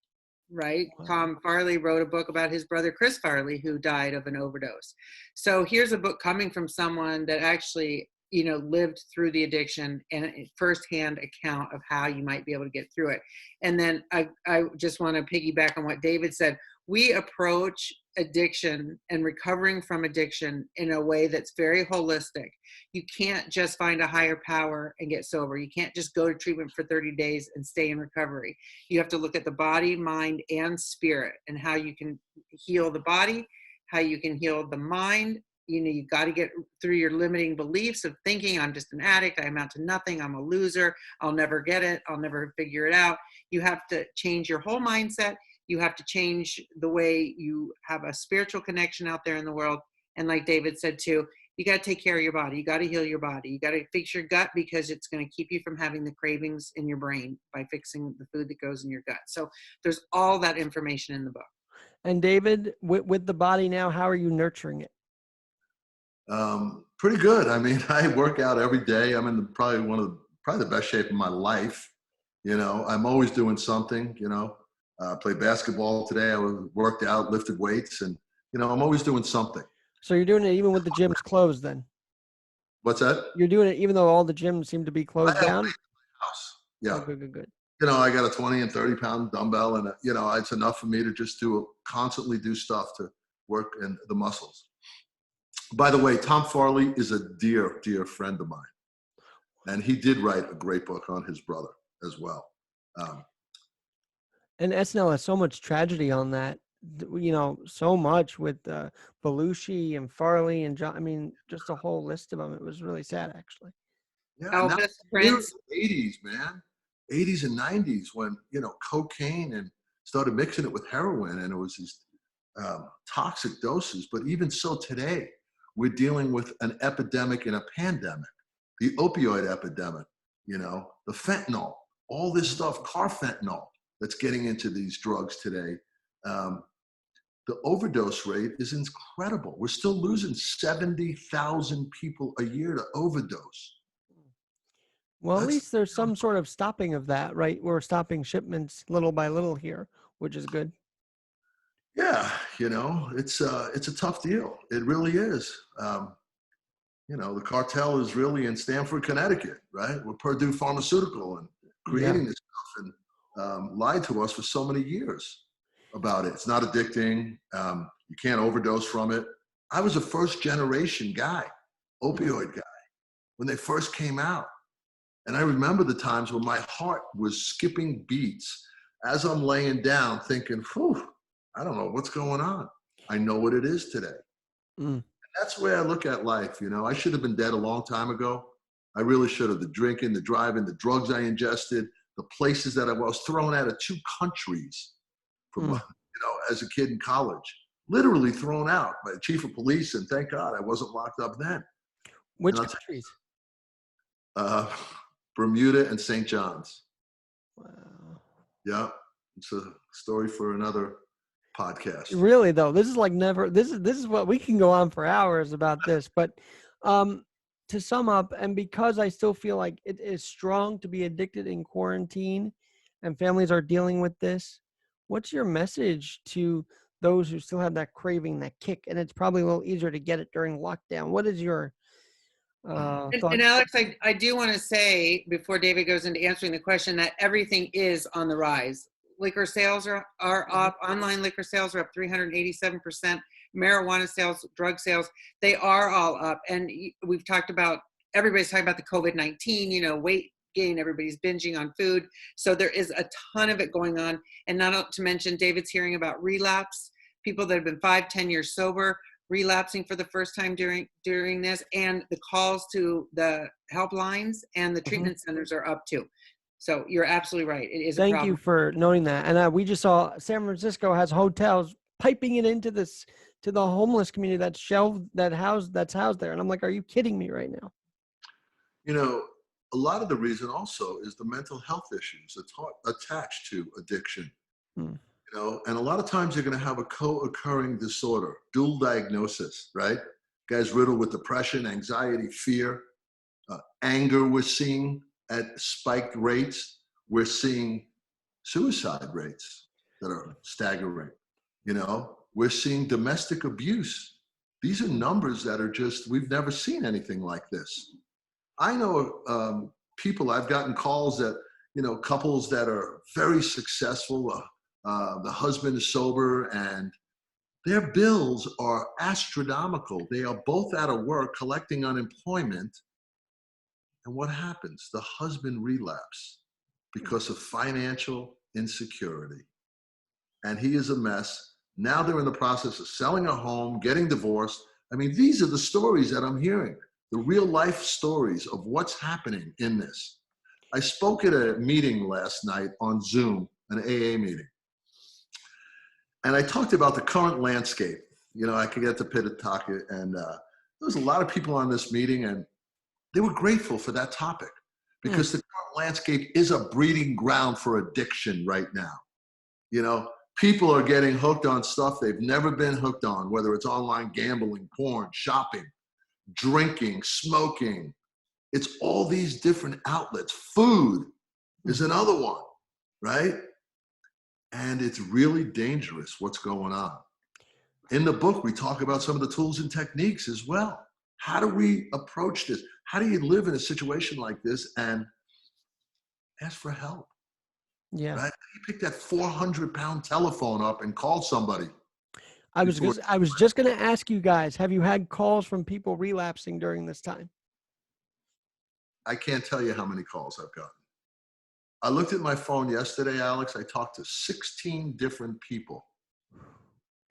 right?
Wow.
Tom Farley wrote a book about his brother Chris Farley, who died of an overdose. So here's a book coming from someone that actually, you know, lived through the addiction and a firsthand account of how you might be able to get through it. And then I just want to piggyback on what David said. We approach addiction and recovering from addiction in a way that's very holistic. You can't just find a higher power and get sober. You can't just go to treatment for 30 days and stay in recovery. You have to look at the body, mind, and spirit, and how you can heal the body, how you can heal the mind. You know, you got to get through your limiting beliefs of thinking, I'm just an addict, I amount to nothing, I'm a loser, I'll never get it, I'll never figure it out. You have to change your whole mindset. You have to change the way you have a spiritual connection out there in the world. And like David said too, you got to take care of your body. You got to heal your body. You got to fix your gut, because it's going to keep you from having the cravings in your brain by fixing the food that goes in your gut. So there's all that information in the book.
And David, with the body now, how are you nurturing it?
Pretty good. I mean, I work out every day. I'm in probably the best shape of my life. You know, I'm always doing something. You know, played basketball today. I worked out, lifted weights, and you know, I'm always doing something.
So you're doing it even with the gyms closed, then?
What's that?
You're doing it even though all the gyms seem to be closed down?
House. Yeah.
Oh, good.
You know, I got a 20 and 30 pound dumbbell, and you know, it's enough for me to just constantly do stuff to work in the muscles. By the way, Tom Farley is a dear, dear friend of mine. And he did write a great book on his brother as well.
And SNL has so much tragedy on that, you know, so much with Belushi and Farley and John. I mean, just a whole list of them. It was really sad, actually.
Yeah,
Elvis, Prince.
80s, man. 80s and 90s when, you know, cocaine and started mixing it with heroin, and it was these toxic doses. But even so today, we're dealing with an epidemic and a pandemic, the opioid epidemic, you know, the fentanyl, all this stuff, carfentanil that's getting into these drugs today. The overdose rate is incredible. We're still losing 70,000 people a year to overdose.
Well, at least there's some sort of stopping of that, right? We're stopping shipments little by little here, which is good.
Yeah, you know, it's a tough deal. It really is. You know, the cartel is really in Stamford, Connecticut, right? With Purdue Pharmaceutical and creating this stuff, and lied to us for so many years about it. It's not addicting. You can't overdose from it. I was a first generation guy, opioid guy, when they first came out. And I remember the times when my heart was skipping beats as I'm laying down thinking, whew, I don't know what's going on. I know what it is today. And that's the way I look at life. You know, I should have been dead a long time ago. I really should have. The drinking, the driving, the drugs I ingested, the places that I was thrown out of 2 countries from, you know, as a kid in college, literally thrown out by the chief of police. And thank God I wasn't locked up then.
Which countries?
Bermuda and St. John's.
Wow.
Yeah. It's a story for another podcast.
Really though, this is like this is what we can go on for hours about this, but to sum up, and because I still feel like it is strong to be addicted in quarantine and families are dealing with this, what's your message to those who still have that craving, that kick, and it's probably a little easier to get it during lockdown? What is your thought?
And Alex, I do want to say, before David goes into answering the question, that everything is on the rise. Liquor sales are up. Online liquor sales are up 387%. Marijuana sales, drug sales, they are all up. And we've talked about, everybody's talking about the COVID-19, you know, weight gain, everybody's binging on food. So there is a ton of it going on. And not to mention, David's hearing about relapse, people that have been 5-10 years sober, relapsing for the first time during this, and the calls to the helplines and the treatment centers are up too. So you're absolutely right. It is a
Thank you
problem.
for noting that. And we just saw San Francisco has hotels piping it into this to the homeless community that's housed there. And I'm like, are you kidding me right now?
You know, a lot of the reason also is the mental health issues attached to addiction.
Hmm.
You know, and a lot of times you're going to have a co-occurring disorder, dual diagnosis, right? Guys riddled with depression, anxiety, fear, anger. We're seeing at spiked rates. We're seeing suicide rates that are staggering. You know, we're seeing domestic abuse. These are numbers that are just, we've never seen anything like this. I know people, I've gotten calls that, you know, couples that are very successful, the husband is sober and their bills are astronomical. They are both out of work collecting unemployment. And what happens? The husband relapses because of financial insecurity. And he is a mess. Now they're in the process of selling a home, getting divorced. I mean, these are the stories that I'm hearing, the real life stories of what's happening in this. I spoke at a meeting last night on Zoom, an AA meeting. And I talked about the current landscape. You know, I could get to Pititaka, and there was a lot of people on this meeting, and they were grateful for that topic because the current landscape is a breeding ground for addiction right now. You know, people are getting hooked on stuff they've never been hooked on, whether it's online gambling, porn, shopping, drinking, smoking. It's all these different outlets. Food is another one, right? And it's really dangerous what's going on. In the book, we talk about some of the tools and techniques as well. How do we approach this? How do you live in a situation like this and ask for help?
Yeah.
Right? You pick that 400-pound telephone up and call somebody.
I was just going to ask you guys, have you had calls from people relapsing during this time?
I can't tell you how many calls I've gotten. I looked at my phone yesterday, Alex. I talked to 16 different people,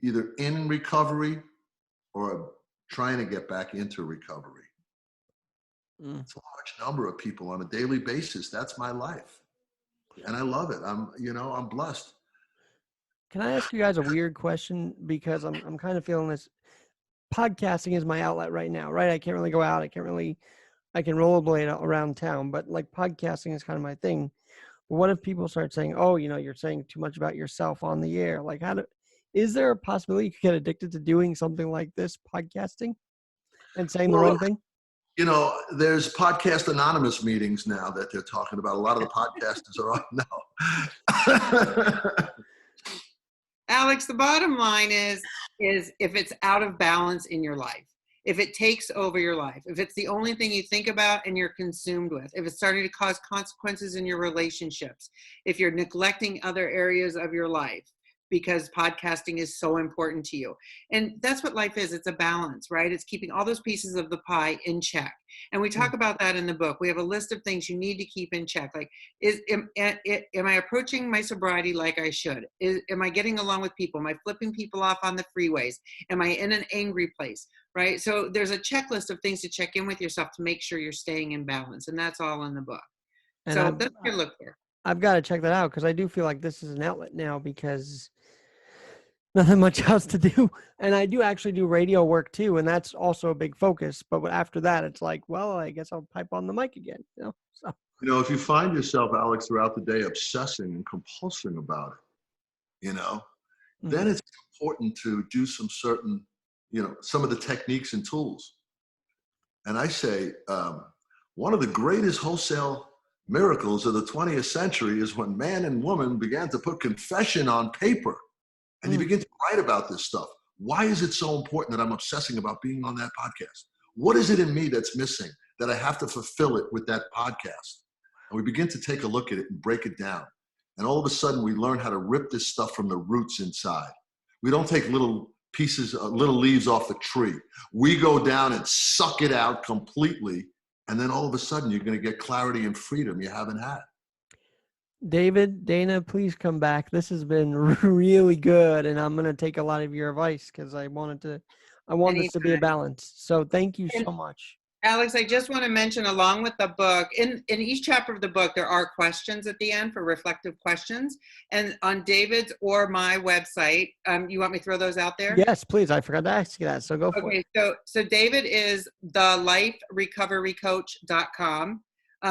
either in recovery or trying to get back into recovery. It's a large number of people on a daily basis. That's my life. And I love it. I'm blessed.
Can I ask you guys a weird question? Because I'm kind of feeling this. Podcasting is my outlet right now, right? I can't really go out. I can rollerblade around town, but like podcasting is kind of my thing. But what if people start saying, oh, you know, you're saying too much about yourself on the air? Like, is there a possibility you could get addicted to doing something like this, podcasting, and saying the wrong thing?
You know, there's podcast anonymous meetings now that they're talking about. A lot of the podcasters are on now.
Alex, the bottom line is if it's out of balance in your life, if it takes over your life, if it's the only thing you think about and you're consumed with, if it's starting to cause consequences in your relationships, if you're neglecting other areas of your life because podcasting is so important to you. And that's what life is. It's a balance, right? It's keeping all those pieces of the pie in check. And we talk about that in the book. We have a list of things you need to keep in check. Like, am I approaching my sobriety like I should? Am I getting along with people? Am I flipping people off on the freeways? Am I in an angry place? Right? So there's a checklist of things to check in with yourself to make sure you're staying in balance. And that's all in the book.
And
so that's what you look for.
I've got to check that out because I do feel like this is an outlet now because nothing much else to do. And I do actually do radio work too. And that's also a big focus. But after that, it's like, well, I guess I'll pipe on the mic again. So.
You know, if you find yourself, Alex, throughout the day obsessing and compulsing about it, then it's important to do some certain, some of the techniques and tools. And I say, one of the greatest wholesale miracles of the 20th century is when man and woman began to put confession on paper. And you begin to write about this stuff. Why is it so important that I'm obsessing about being on that podcast? What is it in me that's missing that I have to fulfill it with that podcast? And we begin to take a look at it and break it down. And all of a sudden, we learn how to rip this stuff from the roots inside. We don't take little pieces, little leaves off the tree. We go down and suck it out completely. And then all of a sudden, you're going to get clarity and freedom you haven't had.
David, Dana, please come back. This has been really good, and I'm going to take a lot of your advice because I want this to be a balance. So thank you so much.
Alex, I just want to mention, along with the book, in each chapter of the book, there are questions at the end for reflective questions. And on David's or my website, you want me to throw those out there?
Yes, please. I forgot to ask you that, so go for it.
Okay, so David is theliferecoverycoach.com.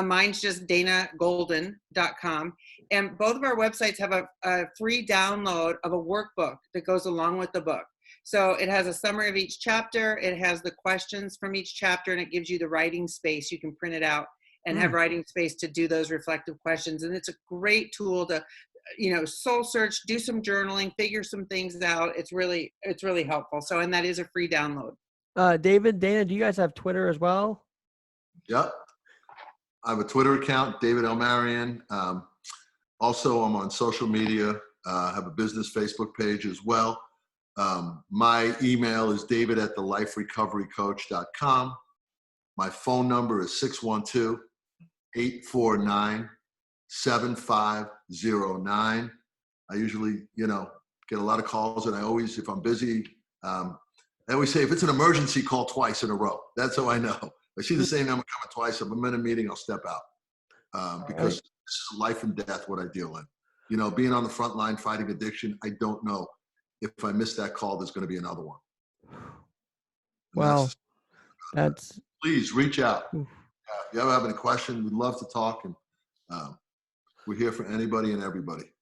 Mine's just danagolden.com. And both of our websites have a free download of a workbook that goes along with the book. So it has a summary of each chapter. It has the questions from each chapter, and it gives you the writing space. You can print it out and have writing space to do those reflective questions. And it's a great tool to, soul search, do some journaling, figure some things out. It's really helpful. So, and that is a free download.
David, Dana, do you guys have Twitter as well?
Yep. I have a Twitter account, David L. Marion. Also, I'm on social media. I have a business Facebook page as well. My email is david@theliferecoverycoach.com. My phone number is 612-849-7509. I usually, get a lot of calls, and I always, if I'm busy, I always say, if it's an emergency, call twice in a row. That's how I know. I see the same number coming twice. If I'm in a meeting, I'll step out because this is life and death what I deal in. Being on the front line fighting addiction, I don't know if I miss that call, there's going to be another one.
Well, that's.
Please reach out. If you ever have any questions, we'd love to talk, and we're here for anybody and everybody.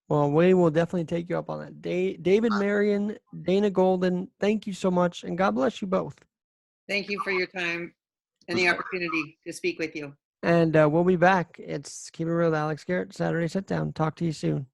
Well, we will definitely take you up on that. David Marion, Dana Golden, thank you so much, and God bless you both.
Thank you for your time and the opportunity to speak with you.
And we'll be back. It's Keep It Real with Alex Garrett, Saturday Sit Down. Talk to you soon.